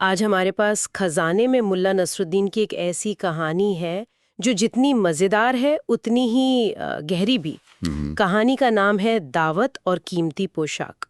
आज हमारे पास खजाने में मुल्ला नसरुद्दीन की एक ऐसी कहानी है जो जितनी मज़ेदार है उतनी ही गहरी भी। कहानी का नाम है दावत और कीमती पोशाक।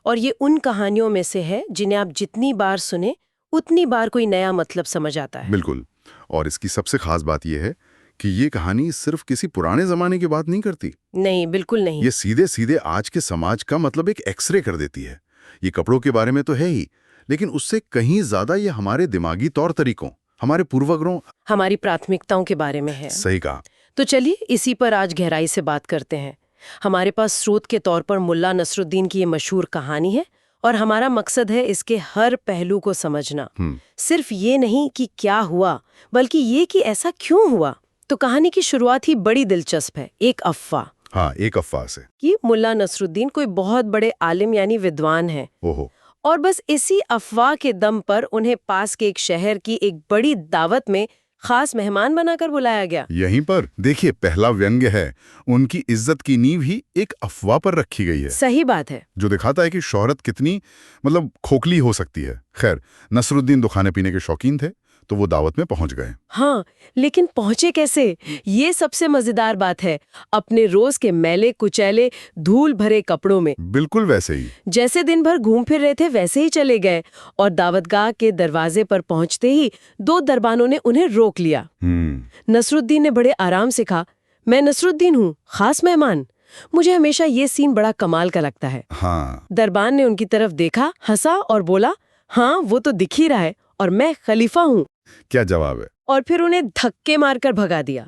और ये उन कहानियों में से है जिन्हें आप जितनी बार सुने उतनी बार कोई नया मतलब समझ आता है। बिल्कुल। और इसकी सबसे खास बात यह है कि ये कहानी सिर्फ किसी पुराने जमाने की बात नहीं करती। नहीं, बिल्कुल नहीं। ये सीधे सीधे आज के समाज का मतलब एक एक्सरे कर देती है। ये कपड़ों के बारे में तो है ही, लेकिन उससे कहीं ज्यादा ये हमारे दिमागी तौर तरीकों, हमारे पूर्वाग्रहों, हमारी प्राथमिकताओं के बारे में है। सही कहा। तो चलिए इसी पर आज गहराई से बात करते हैं। हमारे पास स्रोत के तौर पर मुल्ला नसरुद्दीन की ये मशहूर कहानी है और हमारा मकसद है इसके हर पहलू को समझना। सिर्फ ये नहीं कि क्या हुआ, बल्कि ये कि ऐसा क्यों हुआ। तो कहानी की शुरुआत ही बड़ी दिलचस्प है, एक अफवाह। हाँ, एक अफवाह से कि मुल्ला नसरुद्दीन कोई बहुत बड़े आलिम यानी विद्वान है। ओहो। और बस इसी अफवाह के दम पर उन्हें पास के एक शहर की एक बड़ी दावत में खास मेहमान बनाकर बुलाया गया। यहीं पर देखिए, पहला व्यंग्य है, उनकी इज्जत की नींव ही एक अफवाह पर रखी गई है। सही बात है। जो दिखाता है कि शोहरत कितनी खोखली हो सकती है। खैर, नसरुद्दीन तो खाने पीने के शौकीन थे, तो वो दावत में पहुंच गए। हाँ, लेकिन पहुंचे कैसे, ये सबसे मजेदार बात है। अपने रोज के मैले कुचैले धूल भरे कपड़ों में, बिल्कुल वैसे ही जैसे दिन भर घूम फिर रहे थे वैसे ही चले गए। और दावतगाह के दरवाजे पर पहुंचते ही दो दरबानों ने उन्हें रोक लिया। नसरुद्दीन ने बड़े आराम से कहा, मैं नसरुद्दीन हूँ, खास मेहमान। मुझे हमेशा ये सीन बड़ा कमाल का लगता है। हाँ। दरबान ने उनकी तरफ देखा, हंसा और बोला, हाँ वो तो दिख ही रहा है, और मैं खलीफा हूँ। क्या जवाब है। और फिर उन्हें धक्के मारकर भगा दिया।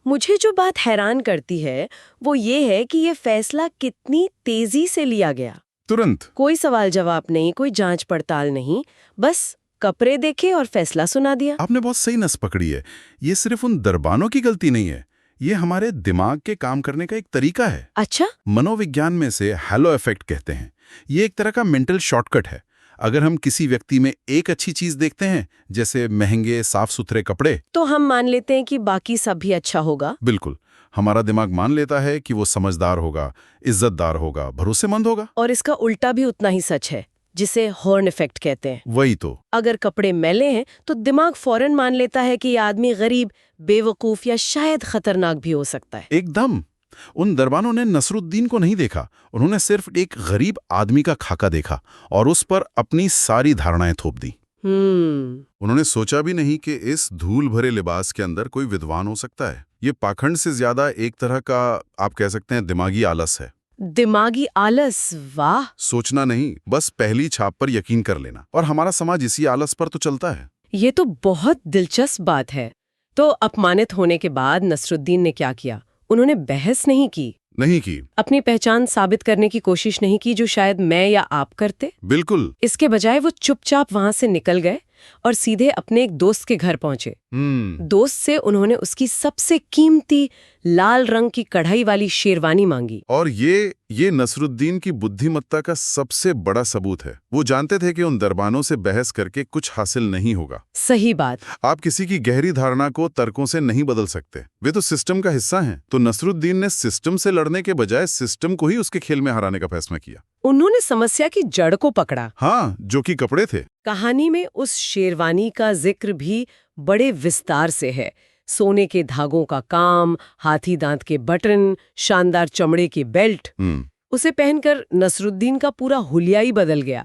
मुझे जो बात हैरान करती है वो ये है कि ये फैसला कितनी तेजी से लिया गया। तुरंत, कोई सवाल जवाब नहीं, कोई जांच पड़ताल नहीं, बस कपड़े देखे और फैसला सुना दिया। आपने बहुत सही नस पकड़ी है। ये सिर्फ उन दरबानों की गलती नहीं है, ये हमारे दिमाग के काम करने का एक तरीका है। अच्छा। मनोविज्ञान में से हैलो इफेक्ट कहते हैं। ये एक तरह का मेंटल शॉर्टकट है। अगर हम किसी व्यक्ति में एक अच्छी चीज देखते हैं, जैसे महंगे साफ सुथरे कपड़े, तो हम मान लेते हैं कि बाकी सब भी अच्छा होगा। बिल्कुल, हमारा दिमाग मान लेता है कि वो समझदार होगा, इज्जतदार होगा, भरोसेमंद होगा। और इसका उल्टा भी उतना ही सच है, जिसे हॉर्न इफेक्ट कहते हैं। वही तो। अगर कपड़े मैले हैं तो दिमाग फौरन मान लेता है कि ये आदमी गरीब, बेवकूफ या शायद खतरनाक भी हो सकता है। एकदम। उन दरबानों ने नसरुद्दीन को नहीं देखा, उन्होंने सिर्फ एक गरीब आदमी का खाका देखा और उस पर अपनी सारी धारणाएं थोप दी। उन्होंने सोचा भी नहीं कि इस धूल भरे लिबास के अंदर कोई विद्वान हो सकता है। ये पाखंड से ज्यादा एक तरह का, आप कह सकते हैं, दिमागी आलस है। दिमागी आलस, वाह। सोचना नहीं, बस पहली छाप पर यकीन कर लेना। और हमारा समाज इसी आलस पर तो चलता है। ये तो बहुत दिलचस्प बात है। तो अपमानित होने के बाद नसरुद्दीन ने क्या किया? उन्होंने बहस नहीं की, अपनी पहचान साबित करने की कोशिश नहीं की, जो शायद मैं या आप करते। बिल्कुल। इसके बजाय वो चुपचाप वहां से निकल गए और सीधे अपने एक दोस्त के घर पहुंचे। दोस्त से उन्होंने उसकी सबसे कीमती लाल रंग की कढ़ाई वाली शेरवानी मांगी। और ये नसरुद्दीन की बुद्धिमत्ता का सबसे बड़ा सबूत है। वो जानते थे कि उन दरबानों से बहस करके कुछ हासिल नहीं होगा। सही बात। आप किसी की गहरी धारणा को तर्कों से नहीं बदल सकते, वे तो सिस्टम का हिस्सा हैं। तो नसरुद्दीन ने सिस्टम से लड़ने के बजाय सिस्टम को ही उसके खेल में हराने का फैसला किया। उन्होंने समस्या की जड़ को पकड़ा। हाँ, जो कि कपड़े थे। कहानी में उस शेरवानी का जिक्र भी बड़े विस्तार से है। सोने के धागों का काम, हाथी दांत के बटन, शानदार चमड़े की बेल्ट। उसे पहनकर नसरुद्दीन का पूरा हुलिया ही बदल गया।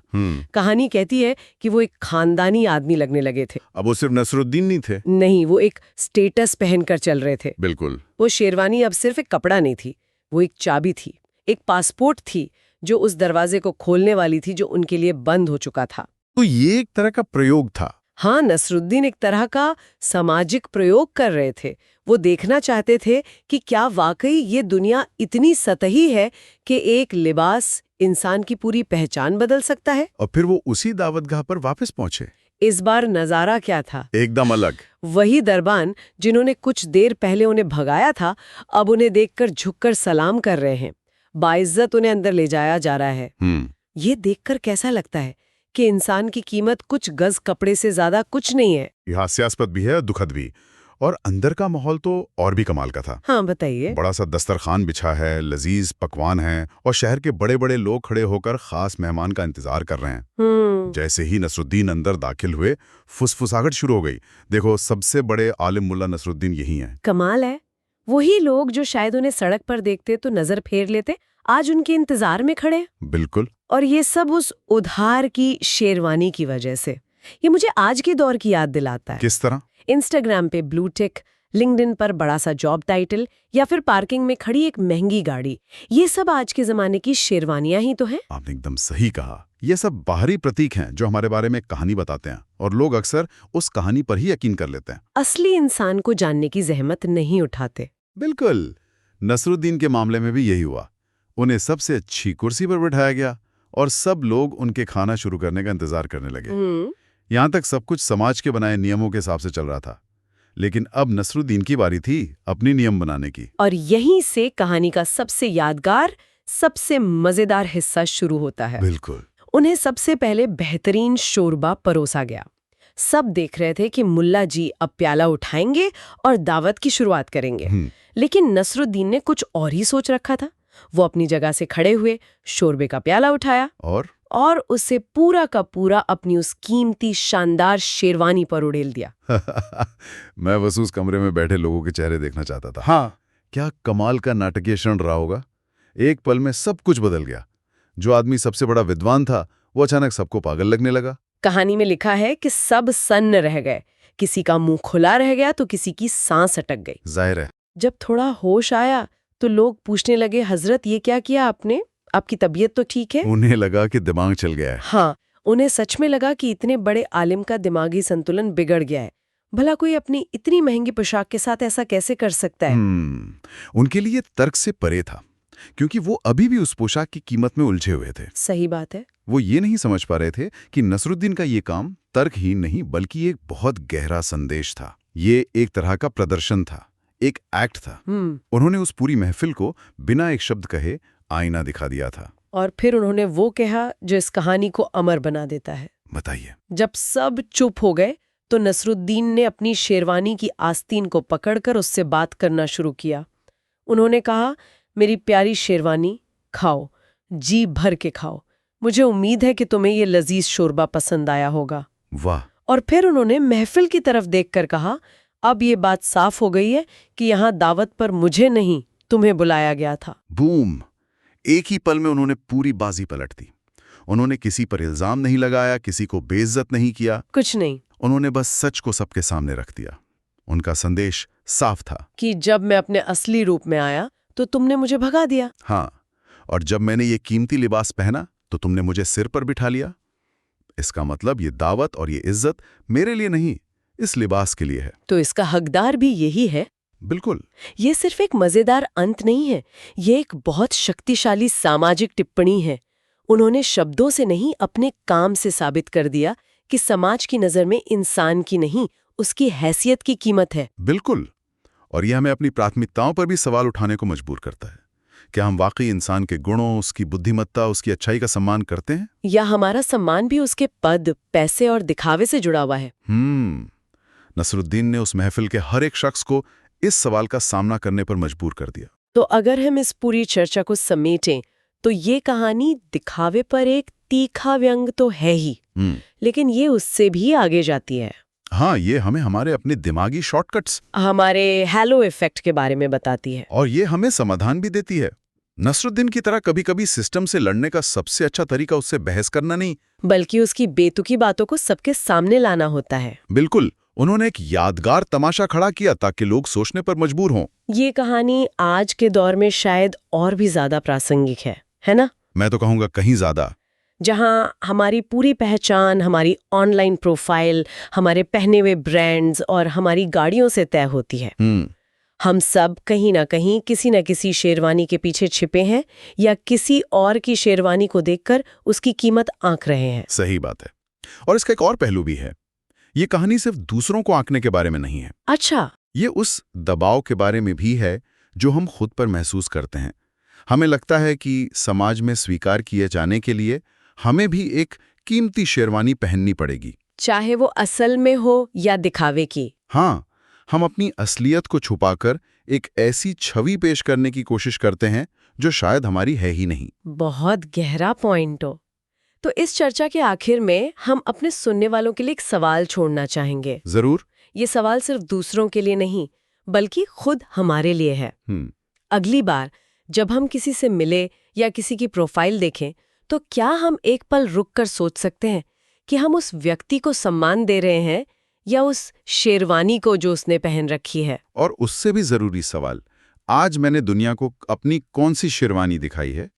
कहानी कहती है कि वो एक खानदानी आदमी लगने लगे थे। अब वो सिर्फ नसरुद्दीन नहीं थे। नहीं, वो एक स्टेटस पहनकर चल रहे थे। बिल्कुल। वो शेरवानी अब सिर्फ एक कपड़ा नहीं थी, वो एक चाबी थी, एक पासपोर्ट थी, जो उस दरवाजे को खोलने वाली थी जो उनके लिए बंद हो चुका था। तो ये एक तरह का प्रयोग था। हाँ, नसरुद्दीन एक तरह का सामाजिक प्रयोग कर रहे थे। वो देखना चाहते थे कि क्या वाकई ये दुनिया इतनी सतही है कि एक लिबास इंसान की पूरी पहचान बदल सकता है। और फिर वो उसी दावतगाह पर वापस पहुंचे। इस बार नजारा क्या था? एकदम अलग। वही दरबान जिन्होंने कुछ देर पहले उन्हें भगाया था, अब उन्हें देखकर झुककर सलाम कर रहे हैं। बाइज्जत उन्हें अंदर ले जाया जा रहा है। ये देखकर कैसा लगता है कि इंसान की कीमत कुछ गज कपड़े से ज्यादा कुछ नहीं है। हास्यास्पद भी है, दुखद भी। और अंदर का माहौल तो और भी कमाल का था। हाँ बताइए। बड़ा सा दस्तरखान बिछा है, लजीज पकवान हैं और शहर के बड़े बड़े लोग खड़े होकर खास मेहमान का इंतजार कर रहे हैं। जैसे ही नसरुद्दीन अंदर दाखिल हुए, फुसफुसाहट शुरू हो गई। देखो, सबसे बड़े आलिम मुल्ला नसरुद्दीन यही हैं। कमाल है। वही लोग जो शायद उन्हें सड़क पर देखते तो नजर फेर लेते, आज उनके इंतजार में खड़े। बिल्कुल। और ये सब उस उधार की शेरवानी की वजह से। ये मुझे आज के दौर की याद दिलाता है। किस तरह? इंस्टाग्राम पे ब्लू टिक, लिंक्डइन पर बड़ा सा जॉब टाइटल, या फिर पार्किंग में खड़ी एक महंगी गाड़ी, ये सब आज के जमाने की शेरवानियां ही तो हैं। आपने एकदम सही कहा। ये सब बाहरी प्रतीक हैं जो हमारे बारे में कहानी बताते हैं, और लोग अक्सर उस कहानी पर ही यकीन कर लेते हैं। असली इंसान को जानने की जहमत नहीं उठाते। बिल्कुल। नसरुद्दीन के मामले में भी यही हुआ। उन्हें सबसे अच्छी कुर्सी पर बिठाया गया और सब लोग उनके खाना शुरू करने का इंतजार करने लगे। यहां तक सब कुछ समाज के बनाए नियमों के हिसाब से चल रहा था। लेकिन अब नसरुद्दीन की बारी थी अपनी नियम बनाने की। और यहीं से कहानी का सबसे यादगार, सबसे मजेदार हिस्सा शुरू होता है। बिल्कुल। उन्हें सबसे पहले बेहतरीन शोरबा परोसा गया। सब देख रहे थे कि मुल्ला जी अब प्याला उठाएंगे और दावत की शुरुआत करेंगे। लेकिन नसरुद्दीन ने कुछ और ही सोच रखा था। वो अपनी जगह से खड़े हुए, शोरबे का प्याला उठाया और उसे पूरा का पूरा अपनी उस कीमती शानदार शेरवानी पर उड़ेल दिया। मैं बस उस कमरे में बैठे लोगों के चेहरे देखना चाहता था। हाँ, क्या कमाल का नाटकीय क्षण रहा होगा। एक पल में सब कुछ बदल गया। जो आदमी सबसे बड़ा विद्वान था, वो अचानक सबको पागल लगने लगा। कहानी में लिखा है कि सब सन्न रह गए। किसी का मुंह खुला रह गया तो किसी की सांस अटक गई। जाहिर है। जब थोड़ा होश आया तो लोग पूछने लगे, हजरत ये क्या किया आपने? आपकी तबीयत तो ठीक है? उन्हें लगा कि दिमाग चल गया है। हाँ, उन्हें सच में लगा कि इतने बड़े आलिम का दिमागी संतुलन बिगड़ गया है। भला कोई अपनी इतनी महंगी पोशाक के साथ ऐसा कैसे कर सकता है? उनके लिए तर्क से परे था, क्योंकि वो अभी भी उस पोशाक की कीमत में उलझे हुए थे। सही बात है। वो ये नहीं समझ पा रहे थे कि नसरुद्दीन का ये काम तर्क ही नहीं बल्कि एक बहुत गहरा संदेश था। ये एक तरह का प्रदर्शन था, एक एक्ट था। उन्होंने उस पूरी महफिल को बिना एक शब्द कहे आईना दिखा दिया था। और फिर उन्होंने वो कहा जो इस कहानी को अमर बना देता है। बताइए। जब सब चुप हो गए तो नसरुद्दीन ने अपनी शेरवानी की आस्तीन को पकड़कर उससे बात करना शुरू किया। उन्होंने कहा, मेरी प्यारी शेरवानी, खाओ, जी भर के खाओ। मुझे उम्मीद है कि तुम्हें ये लजीज शोरबा पसंद आया होगा। वाह। और फिर उन्होंने महफिल की तरफ देखकर कहा, अब ये बात साफ हो गई है कि यहाँ दावत पर मुझे नहीं, तुम्हें बुलाया गया था। बूम। एक ही पल में उन्होंने पूरी बाजी पलट दी। उन्होंने किसी पर इल्जाम नहीं लगाया, किसी को बेइज्जत नहीं किया, कुछ नहीं। उन्होंने बस सच को सबके सामने रख दिया। उनका संदेश साफ था कि जब मैं अपने असली रूप में आया तो तुमने मुझे भगा दिया। हाँ, और जब मैंने ये कीमती लिबास पहना तो तुमने मुझे सिर पर बिठा लिया। इसका मतलब ये दावत और ये इज्जत मेरे लिए नहीं, इस लिबास के लिए है। तो इसका हकदार भी यही है। बिल्कुल। ये सिर्फ एक मजेदार अंत नहीं है, ये एक बहुत शक्तिशाली सामाजिक टिप्पणी है। उन्होंने शब्दों से नहीं, अपने काम से साबित कर दिया कि समाज की नजर में इंसान की नहीं, उसकी हैसियत की कीमत है। बिल्कुल। और यह हमें अपनी प्राथमिकताओं पर भी सवाल उठाने को मजबूर करता है। क्या हम वाकई इंसान के गुणों, उसकी बुद्धिमत्ता, उसकी अच्छाई का सम्मान करते हैं, या हमारा सम्मान भी उसके पद, पैसे और दिखावे से जुड़ा हुआ है? नसरुद्दीन ने उस महफिल के हर एक शख्स को इस सवाल का सामना करने पर मजबूर कर दिया। तो अगर हम इस पूरी चर्चा को समेटें तो ये कहानी दिखावे पर एक तीखा व्यंग तो है ही, लेकिन ये उससे भी आगे जाती है। हाँ, ये हमें हमारे अपने दिमागी शॉर्टकट्स, हमारे हैलो इफेक्ट के बारे में बताती है। और ये हमें समाधान भी देती है। नसरुद्दीन की तरह कभी कभी सिस्टम से लड़ने का सबसे अच्छा तरीका उससे बहस करना नहीं, बल्कि उसकी बेतुकी बातों को सबके सामने लाना होता है। बिल्कुल। उन्होंने एक यादगार तमाशा खड़ा किया ताकि लोग सोचने पर मजबूर हों। ये कहानी आज के दौर में शायद और भी ज्यादा प्रासंगिक है ना? मैं तो कहूँगा कहीं ज्यादा। जहाँ हमारी पूरी पहचान, हमारी ऑनलाइन प्रोफाइल, हमारे पहने हुए ब्रांड्स और हमारी गाड़ियों से तय होती है। हम सब कहीं ना कहीं किसी न किसी शेरवानी के पीछे छिपे हैं या किसी और की शेरवानी को देखकर उसकी कीमत आंक रहे हैं। सही बात है। और इसका एक और पहलू भी है। ये कहानी सिर्फ दूसरों को आंकने के बारे में नहीं है। अच्छा। ये उस दबाव के बारे में भी है जो हम खुद पर महसूस करते हैं। हमें लगता है कि समाज में स्वीकार किए जाने के लिए हमें भी एक कीमती शेरवानी पहननी पड़ेगी, चाहे वो असल में हो या दिखावे की। हाँ, हम अपनी असलियत को छुपाकर एक ऐसी छवि पेश करने की कोशिश करते हैं जो शायद हमारी है ही नहीं। बहुत गहरा पॉइंट हो। तो इस चर्चा के आखिर में हम अपने सुनने वालों के लिए एक सवाल छोड़ना चाहेंगे। जरूर। ये सवाल सिर्फ दूसरों के लिए नहीं, बल्कि खुद हमारे लिए है। अगली बार जब हम किसी से मिले या किसी की प्रोफाइल देखें, तो क्या हम एक पल रुक कर सोच सकते हैं कि हम उस व्यक्ति को सम्मान दे रहे हैं या उस शेरवानी को जो उसने पहन रखी है? और उससे भी जरूरी सवाल, आज मैंने दुनिया को अपनी कौन सी शेरवानी दिखाई है?